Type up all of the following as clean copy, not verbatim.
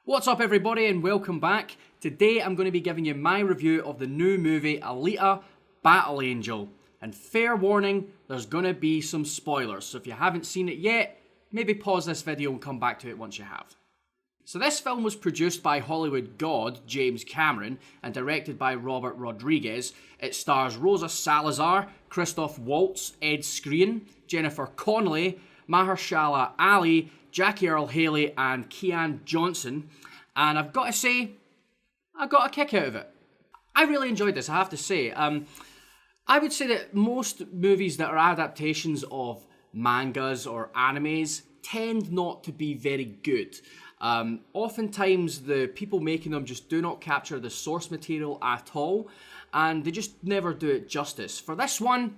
What's up everybody and welcome back. Today I'm going to be giving you my review of the new movie Alita Battle Angel. And fair warning, there's going to be some spoilers, so if you haven't seen it yet, maybe pause this video and come back to it once you have. So this film was produced by Hollywood god James Cameron and directed by Robert Rodriguez. It stars Rosa Salazar, Christoph Waltz, Ed Skrein, Jennifer Connelly, Mahershala Ali, Jackie Earle Haley and Kian Johnson, and I've got to say, I got a kick out of it. I really enjoyed this, I have to say. I would say that most movies that are adaptations of mangas or animes tend not to be very good. Oftentimes the people making them just do not capture the source material at all, and they just never do it justice. For this one,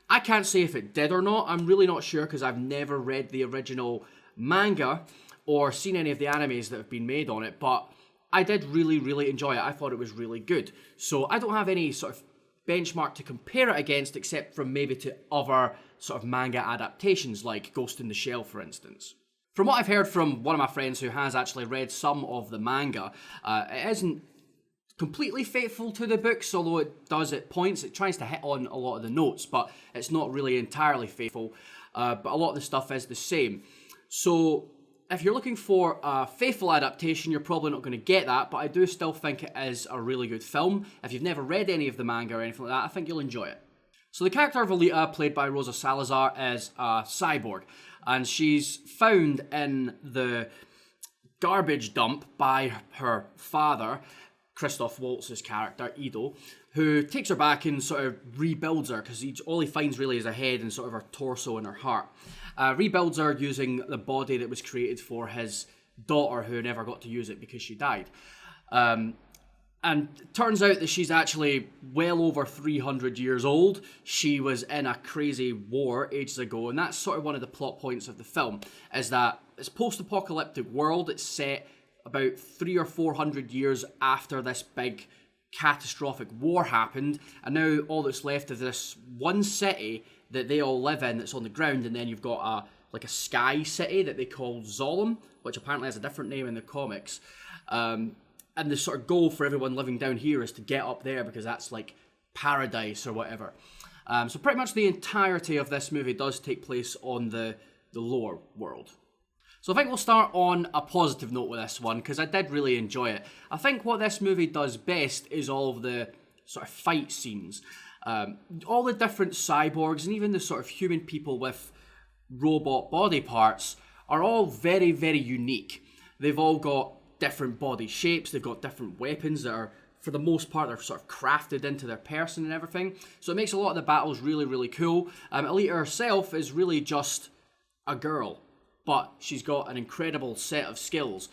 I can't say if it did or not. I'm really not sure because I've never read the original manga or seen any of the animes that have been made on it, but I did really enjoy it. I thought it was really good. So I don't have any sort of benchmark to compare it against except from maybe to other sort of manga adaptations like Ghost in the Shell, for instance. From what I've heard from one of my friends who has actually read some of the manga, it isn't completely faithful to the books, although it does at points. It tries to hit on a lot of the notes, but it's not really entirely faithful. But a lot of the stuff is the same. So if you're looking for a faithful adaptation, you're probably not going to get that, but I do still think it is a really good film. If you've never read any of the manga or anything like that, I think you'll enjoy it. So the character of Alita, played by Rosa Salazar, is a cyborg, and she's found in the garbage dump by her father, Christoph Waltz's character, Ido, who takes her back and sort of rebuilds her, because all he finds really is her head and sort of her torso and her heart. Rebuilds her using the body that was created for his daughter, who never got to use it because she died. And it turns out that she's actually well over 300 years old. She was in a crazy war ages ago, and that's sort of one of the plot points of the film, is that it's a post-apocalyptic world. It's set about 300 or 400 years after this big catastrophic war happened, and now all that's left is this one city that they all live in that's on the ground, and then you've got a sky city that they call Zolom, which apparently has a different name in the comics. And the sort of goal for everyone living down here is to get up there because that's like paradise or whatever. So pretty much the entirety of this movie does take place on the lower world. So I think we'll start on a positive note with this one, because I did really enjoy it. I think what this movie does best is all of the sort of fight scenes. All the different cyborgs and even the sort of human people with robot body parts are all very unique. They've all got different body shapes, they've got different weapons that are, for the most part, they're sort of crafted into their person and everything. So it makes a lot of the battles really cool. Alita herself is really just a girl, but she's got an incredible set of skills.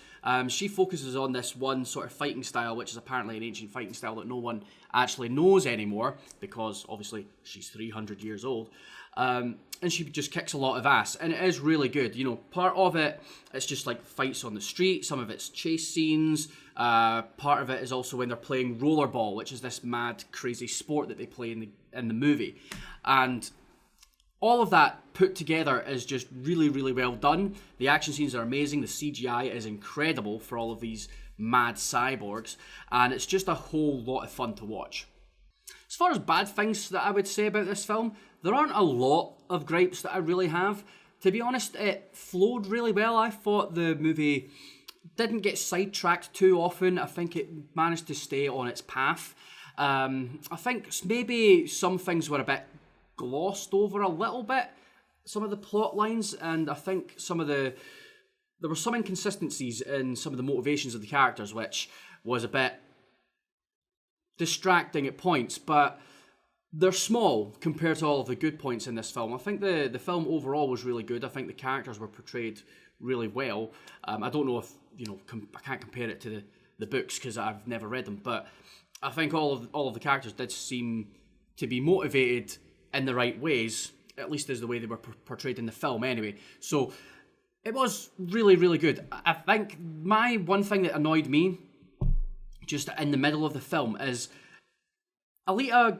She focuses on this one sort of fighting style, which is apparently an ancient fighting style that no one actually knows anymore, because obviously she's 300 years old. And she just kicks a lot of ass, and it is really good. You know, part of it's just like fights on the street, some of it's chase scenes, part of it is also when they're playing rollerball, which is this mad, crazy sport that they play in the movie. And all of that put together is just really well done. The action scenes are amazing, the CGI is incredible for all of these mad cyborgs, and it's just a whole lot of fun to watch. As far as bad things that I would say about this film, there aren't a lot of gripes that I really have. To be honest, it flowed really well. I thought the movie didn't get sidetracked too often. I think it managed to stay on its path. I think maybe some things were a bit glossed over a little bit, some of the plot lines, and I think there were some inconsistencies in some of the motivations of the characters, which was a bit distracting at points, but they're small compared to all of the good points in this film. I think the film overall was really good. I think the characters were portrayed really well. I don't know if, I can't compare it to the books because I've never read them, but I think all of the characters did seem to be motivated in the right ways, at least as the way they were portrayed in the film anyway. So it was really good. I think my one thing that annoyed me just in the middle of the film is Alita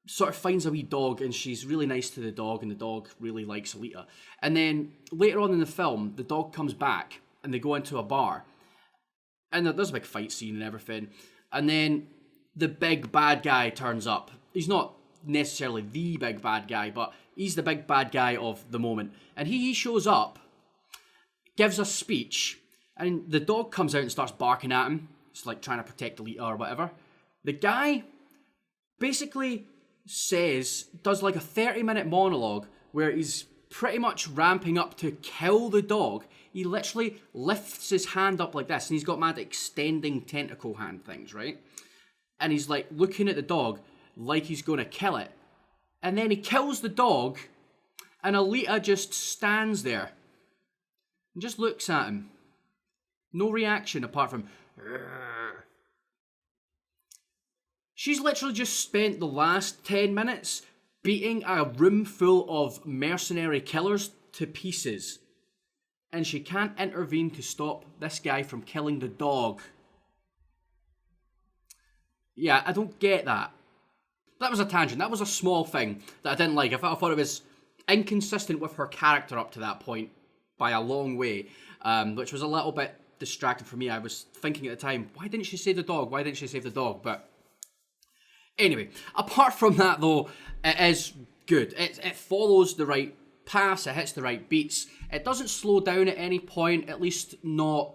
sort of finds a wee dog and she's really nice to the dog and the dog really likes Alita. And then later on in the film, the dog comes back and they go into a bar And there's a big fight scene and everything. And then the big bad guy turns up. He's not necessarily the big bad guy, but he's the big bad guy of the moment. And he shows up, gives a speech, and the dog comes out and starts barking at him. It's like trying to protect Alita or whatever. The guy basically does like a 30-minute monologue where he's pretty much ramping up to kill the dog. He literally lifts his hand up like this, and he's got mad extending tentacle hand things, right? And he's like looking at the dog like he's going to kill it. And then he kills the dog, and Alita just stands there and just looks at him. No reaction apart from... She's literally just spent the last 10 minutes beating a room full of mercenary killers to pieces. And she can't intervene to stop this guy from killing the dog. Yeah, I don't get that. That was a tangent. That was a small thing that I didn't like. I thought it was inconsistent with her character up to that point by a long way, which was a little bit distracting for me. I was thinking at the time, why didn't she save the dog? Why didn't she save the dog? But anyway, apart from that though, it is good. It follows the right paths, it hits the right beats. It doesn't slow down at any point, at least not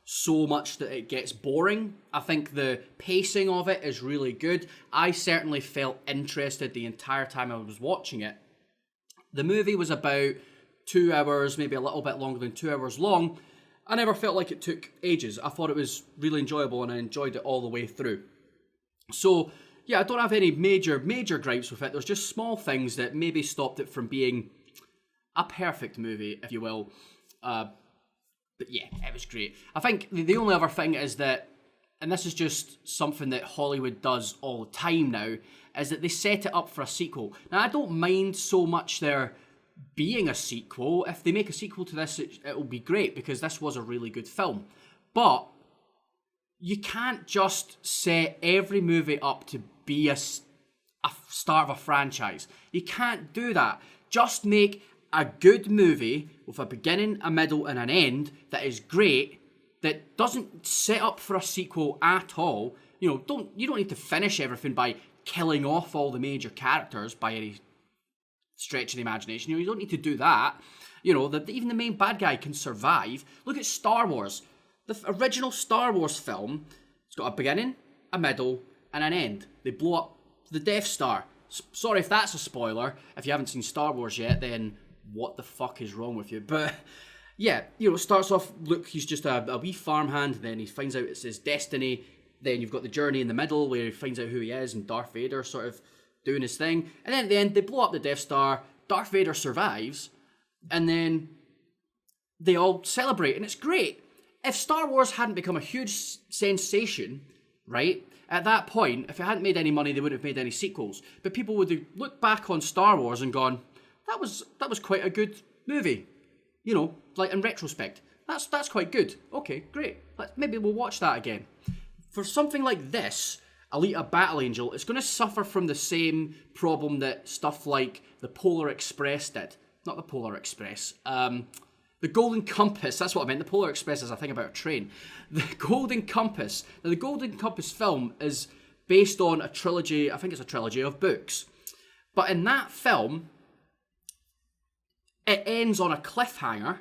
so much that it gets boring. I think the pacing of it is really good. I certainly felt interested the entire time I was watching it. The movie was about 2 hours, maybe a little bit longer than 2 hours long. I never felt like it took ages. I thought it was really enjoyable and I enjoyed it all the way through. So, yeah, I don't have any major gripes with it. There's just small things that maybe stopped it from being a perfect movie, if you will. But yeah, it was great. I think the only other thing is that, and this is just something that Hollywood does all the time now, is that they set it up for a sequel. Now, I don't mind so much there being a sequel. If they make a sequel to this, it'll be great, because this was a really good film. But you can't just set every movie up to be a start of a franchise. You can't do that. Just make a good movie with a beginning, a middle, and an end that is great, that doesn't set up for a sequel at all. You know, you don't need to finish everything by killing off all the major characters by any stretch of the imagination. You know, you don't need to do that. You know, even the main bad guy can survive. Look at Star Wars. The original Star Wars film, it's got a beginning, a middle, and an end. They blow up the Death Star. Sorry if that's a spoiler. If you haven't seen Star Wars yet, then what the fuck is wrong with you? But yeah, you know, it starts off, look, he's just a wee farmhand, then he finds out it's his destiny, then you've got the journey in the middle where he finds out who he is, and Darth Vader sort of doing his thing, and then at the end, they blow up the Death Star, Darth Vader survives, and then they all celebrate, and it's great. If Star Wars hadn't become a huge sensation, right, at that point, if it hadn't made any money, they wouldn't have made any sequels, but people would have looked back on Star Wars and gone, that was quite a good movie. You know, like in retrospect. That's quite good. Okay, great. Maybe we'll watch that again. For something like this, Alita Battle Angel, it's going to suffer from the same problem that stuff like the Polar Express did. Not the Polar Express. The Golden Compass, that's what I meant. The Polar Express is a thing about a train. The Golden Compass. Now, the Golden Compass film is based on a trilogy, I think it's a trilogy of books. But in that film, it ends on a cliffhanger,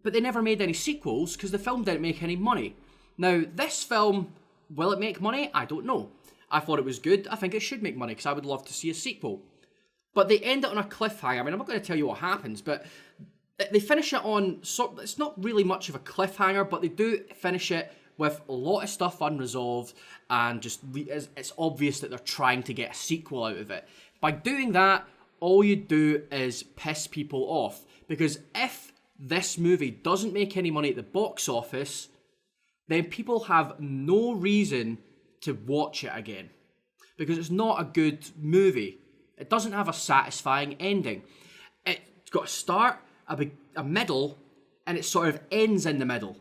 but they never made any sequels because the film didn't make any money. Now, this film, will it make money? I don't know. I thought it was good. I think it should make money because I would love to see a sequel. But they end it on a cliffhanger. I mean, I'm not going to tell you what happens, but they finish it on... it's not really much of a cliffhanger, but they do finish it with a lot of stuff unresolved, and just it's obvious that they're trying to get a sequel out of it. By doing that, all you do is piss people off. Because if this movie doesn't make any money at the box office, then people have no reason to watch it again. Because it's not a good movie. It doesn't have a satisfying ending. It's got a start, a middle, and it sort of ends in the middle.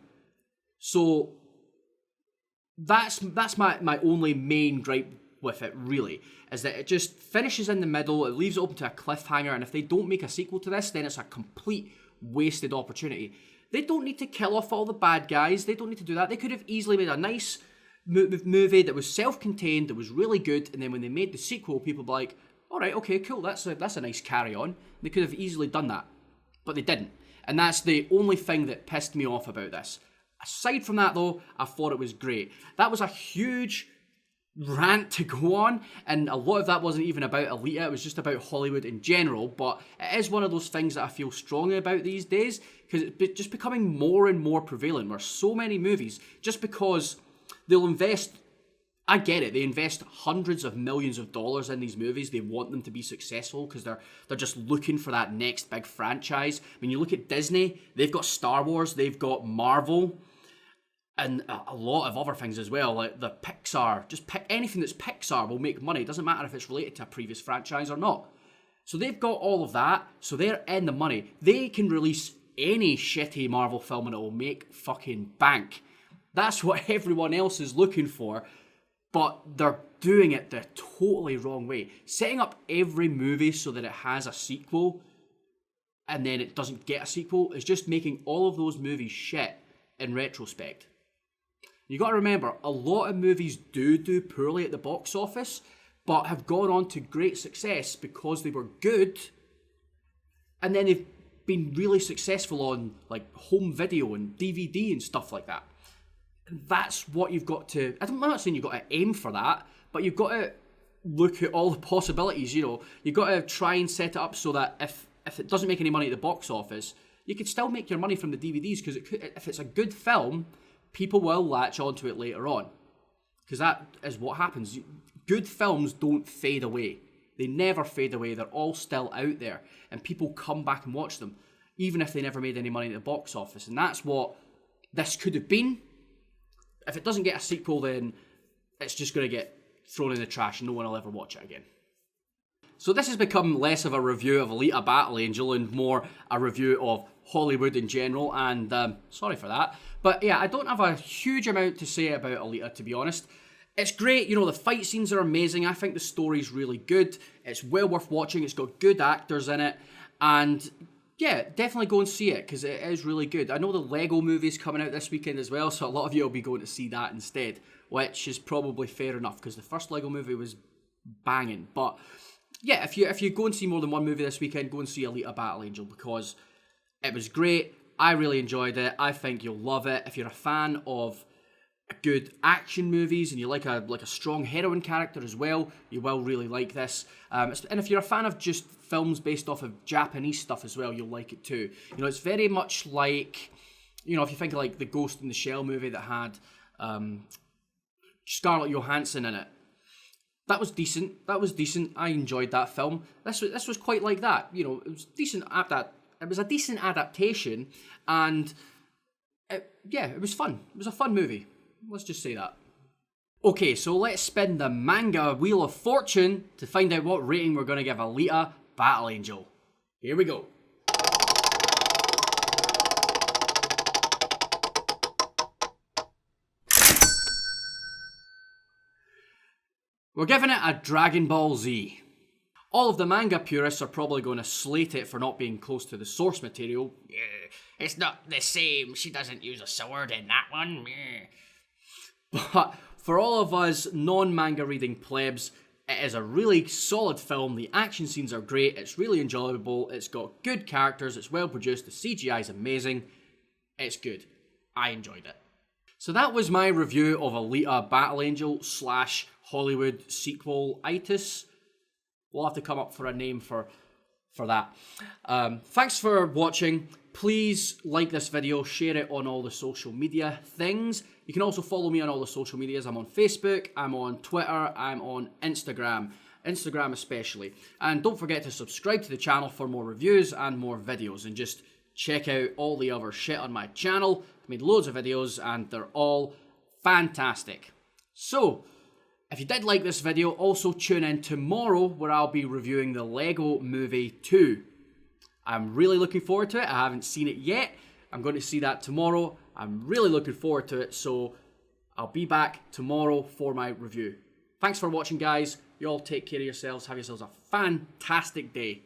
So that's my only main gripe with it, really, is that it just finishes in the middle, it leaves it open to a cliffhanger, and if they don't make a sequel to this, then it's a complete wasted opportunity. They don't need to kill off all the bad guys. They don't need to do that. They could have easily made a nice movie that was self-contained, that was really good, and then when they made the sequel, people were like, all right, okay, cool, that's a nice carry-on. They could have easily done that, but they didn't. And that's the only thing that pissed me off about this. Aside from that, though, I thought it was great. That was a huge rant to go on, and a lot of that wasn't even about Alita, it was just about Hollywood in general, but it is one of those things that I feel strongly about these days, because it's just becoming more and more prevalent, where so many movies, just because they'll invest, I get it, they invest hundreds of millions of dollars in these movies, they want them to be successful, because they're just looking for that next big franchise. I mean, you look at Disney, they've got Star Wars, they've got Marvel, and a lot of other things as well, like the Pixar. Just pick anything that's Pixar will make money. It doesn't matter if it's related to a previous franchise or not. So they've got all of that, so they're in the money. They can release any shitty Marvel film and it will make fucking bank. That's what everyone else is looking for, but they're doing it the totally wrong way. Setting up every movie so that it has a sequel and then it doesn't get a sequel is just making all of those movies shit in retrospect. You got to remember, a lot of movies do poorly at the box office, but have gone on to great success because they were good, and then they've been really successful on like home video and DVD and stuff like that. And that's what you've got to, I'm not saying you've got to aim for that, but you've got to look at all the possibilities, you know. You've got to try and set it up so that if it doesn't make any money at the box office, you could still make your money from the DVDs, because if it's a good film, people will latch onto it later on, because that is what happens. Good films don't fade away. They never fade away. They're all still out there, and people come back and watch them, even if they never made any money at the box office. And that's what this could have been. If it doesn't get a sequel, then it's just going to get thrown in the trash and no one will ever watch it again. So this has become less of a review of Alita Battle Angel and more a review of Hollywood in general, and sorry for that. But yeah, I don't have a huge amount to say about Alita, to be honest. It's great, you know, the fight scenes are amazing. I think the story's really good. It's well worth watching. It's got good actors in it. And yeah, definitely go and see it, because it is really good. I know the Lego movie's coming out this weekend as well, so a lot of you will be going to see that instead, which is probably fair enough, because the first Lego movie was banging. But yeah, if you go and see more than one movie this weekend, go and see Alita Battle Angel, because it was great. I really enjoyed it. I think you'll love it. If you're a fan of good action movies and you like a strong heroine character as well, you will really like this. And if you're a fan of just films based off of Japanese stuff as well, you'll like it too. You know, it's very much like, you know, if you think of like the Ghost in the Shell movie that had Scarlett Johansson in it. That was decent. I enjoyed that film. This was quite like that. You know, it was decent at that. It was a decent adaptation, and it was fun. It was a fun movie. Let's just say that. Okay, so let's spin the manga Wheel of Fortune to find out what rating we're going to give Alita Battle Angel. Here we go. We're giving it a Dragon Ball Z. All of the manga purists are probably going to slate it for not being close to the source material. Yeah, it's not the same. She doesn't use a sword in that one. Yeah. But for all of us non-manga reading plebs, it is a really solid film. The action scenes are great. It's really enjoyable. It's got good characters. It's well produced. The CGI is amazing. It's good. I enjoyed it. So that was my review of Alita Battle Angel / Hollywood sequel-itis. We'll have to come up for a name for that. Thanks for watching. Please like this video, share it on all the social media things. You can also follow me on all the social medias. I'm on Facebook, I'm on Twitter, I'm on Instagram especially. And don't forget to subscribe to the channel for more reviews and more videos. And just check out all the other shit on my channel. I've made loads of videos and they're all fantastic. So, if you did like this video, also tune in tomorrow where I'll be reviewing the Lego Movie 2. I'm really looking forward to it. I haven't seen it yet. I'm going to see that tomorrow. I'm really looking forward to it, so I'll be back tomorrow for my review. Thanks for watching, guys. You all take care of yourselves. Have yourselves a fantastic day.